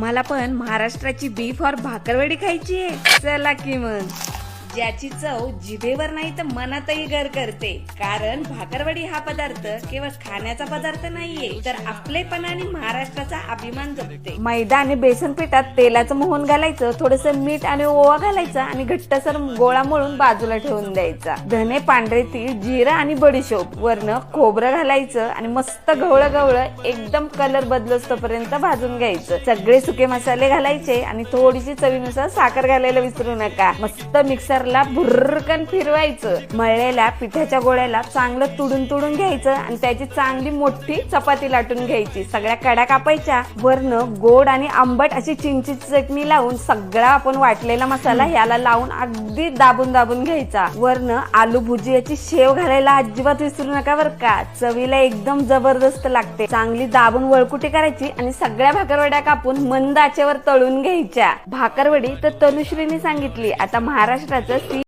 तुम्हाला पण महाराष्ट्राची बीफ और भाकरवडी खायची आहे? चला की मग. ज्याची चव जिभेवर नाही तर मनातही घर करते. कारण भाकरवडी हा पदार्थ केवळ खाण्याचा पदार्थ नाहीये, तर आपलेपणा आणि महाराष्ट्राचा अभिमान जपते. मैदा आणि बेसन पिठात तेलाचं मोहन घालायचं, थोडस मीठ आणि ओवा घालायचा आणि घट्टसर गोळा मळून बाजूला ठेवून द्यायचा. धने, पांढरे तीळ, जिरं आणि बडीशोप, वरनं खोबरं घालायचं आणि मस्त गवळं गवळं एकदम कलर बदलस्तोपर्यंत भाजून घ्यायचं. सगळे सुके मसाले घालायचे आणि थोडीशी चवीनुसार साखर घालायला विसरू नका. मस्त मिक्सरला भुर्रकन फिरवायचं. मळलेल्या पिठाच्या गोळ्याला चांगलं तुडून तुडून घ्यायचं आणि त्याची चांगली मोठी चपाती लाटून घ्यायची. सगळ्या कडा कापायच्या. वरनं गोड आणि आंबट अशी चिंचेची चटणी लावून सगळा आपण वाटलेला मसाला याला लावून अगदी दाबून दाबून घ्यायचा. वरनं आलू भुजियाची शेव घालायला अजिबात विसरू नका बर का. चवीला एकदम जबरदस्त लागते. चांगली दाबून वळकुटी करायची आणि सगळ्या भाकरवड्या कापून मंद आचेवर तळून घ्यायच्या. भाकरवडी तर तनुश्रीने सांगितली. आता महाराष्ट्राचं